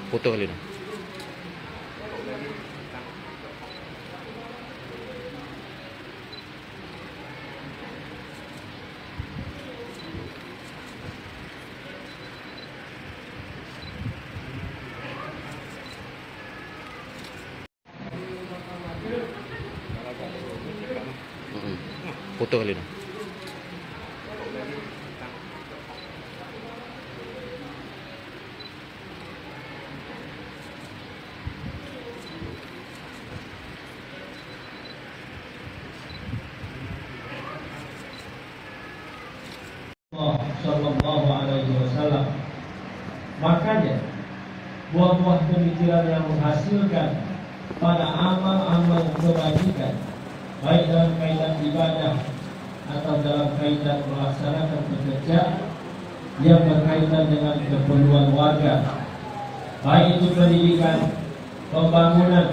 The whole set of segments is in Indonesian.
Foto kali no. Foto kali no. Sallallahu alaihi wasallam. Makanya buah-buah pemikiran yang menghasilkan pada amal-amal kebajikan, baik dalam kaitan ibadah atau dalam kaitan melaksanakan pekerjaan yang berkaitan dengan keperluan warga, baik itu pendidikan, pembangunan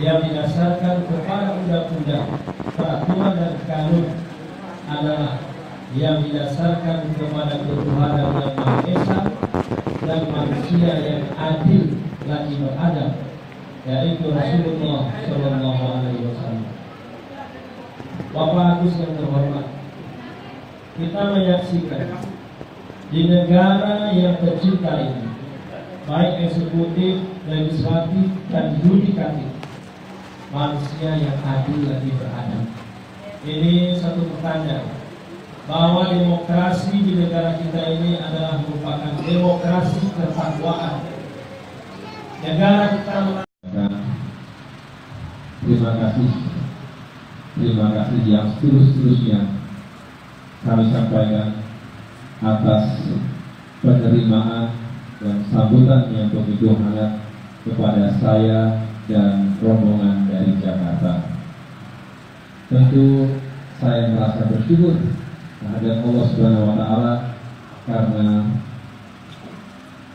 yang didasarkan kepada undang-undang, peraturan dan kanun, adalah yang didasarkan kepada ketuhanan yang Maha Esa dan manusia yang adil lagi beradab, yaitu Rasulullah Shallallahu Alaihi Wasallam. Bapak Agus yang terhormat, kita menyaksikan di negara yang tercinta ini, baik eksekutif, legislatif, dan yudikatif, manusia yang adil lagi beradab. Ini satu pertanda bahwa demokrasi di negara kita ini adalah merupakan demokrasi ketakwaan. Negara kita terima kasih yang seterusnya kami sampaikan atas penerimaan dan sambutan yang begitu hangat kepada saya dan rombongan dari Jakarta. Tentu saya merasa bersyukur kehadirat Allah Subhanahu wa Ta'ala karena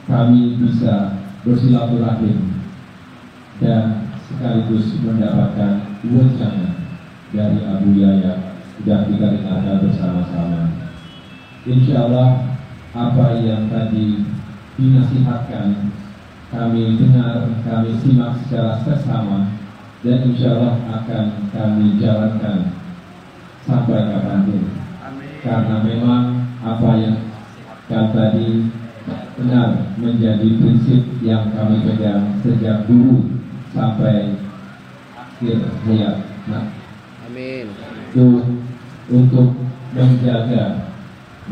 kami bisa bersilaturahim dan sekaligus mendapatkan wejangan dari Abu Yahya dan kita dengarkan bersama-sama. Insya Allah apa yang tadi dinasihatkan kami dengar, kami simak secara seksama, dan insya Allah akan kami jalankan sampai kapanpun. Karena memang apa yang tadi benar menjadi prinsip yang kami pegang sejak dulu sampai akhir hayat. Nah, Amin. itu untuk menjaga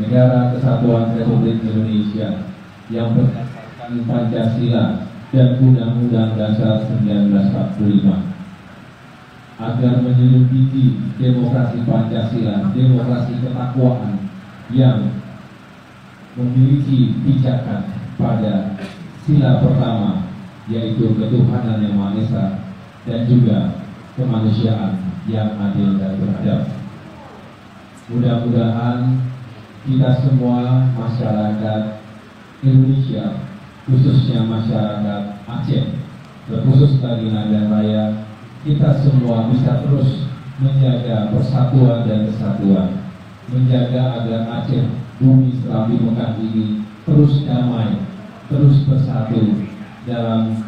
negara kesatuan Republik Indonesia yang berdasarkan Pancasila dan Undang-Undang Dasar 1945. Agar menjunjung demokrasi Pancasila, demokrasi ketakwaan yang memiliki pijakan pada sila pertama, yaitu ketuhanan yang Maha Esa dan juga kemanusiaan yang adil dan beradab. Mudah-mudahan kita semua masyarakat Indonesia, khususnya masyarakat Aceh, terkhusus bagi Nagara Raya, kita semua bisa terus menjaga persatuan dan kesatuan, menjaga agar Aceh, bumi Serambi Mekah ini terus damai, terus bersatu dalam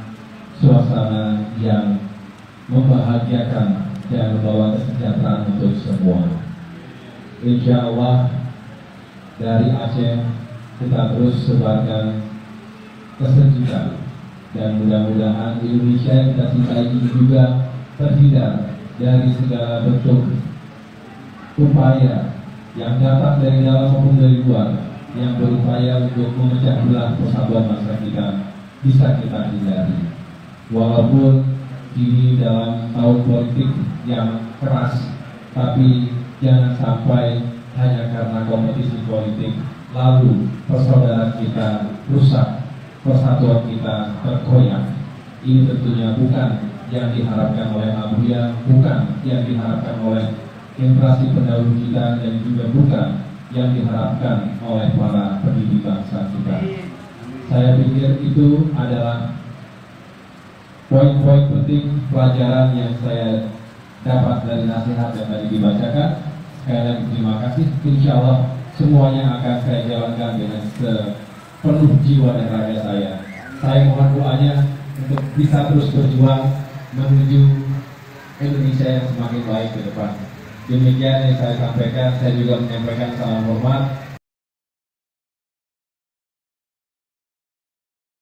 suasana yang membahagiakan dan membawa kesejahteraan untuk semua. Insya Allah dari Aceh kita terus sebarkan kesejukan, dan mudah-mudahan Indonesia yang kita cintai ini juga terhindar dari segala bentuk upaya yang datang dari dalam maupun dari luar yang berupaya untuk memecah belah persatuan bangsa kita, bisa kita hindari. Walaupun ini dalam tahun politik yang keras, tapi jangan sampai hanya karena kompetisi politik lalu persaudaraan kita rusak, persatuan kita terkoyak. Ini tentunya bukan yang diharapkan oleh Abuya, bukan yang diharapkan oleh generasi pendahulu kita, dan juga bukan yang diharapkan oleh para pendidik bangsa kita. Saya pikir itu adalah poin-poin penting pelajaran yang saya dapat dari nasihat yang tadi dibacakan. Sekali lagi terima kasih. Insya Allah semuanya akan saya jalankan dengan sepenuh jiwa dan raga saya. saya mohon doanya untuk bisa terus berjuang menuju Indonesia yang semakin baik ke depan. Demikian yang saya sampaikan, saya juga menyampaikan salam hormat.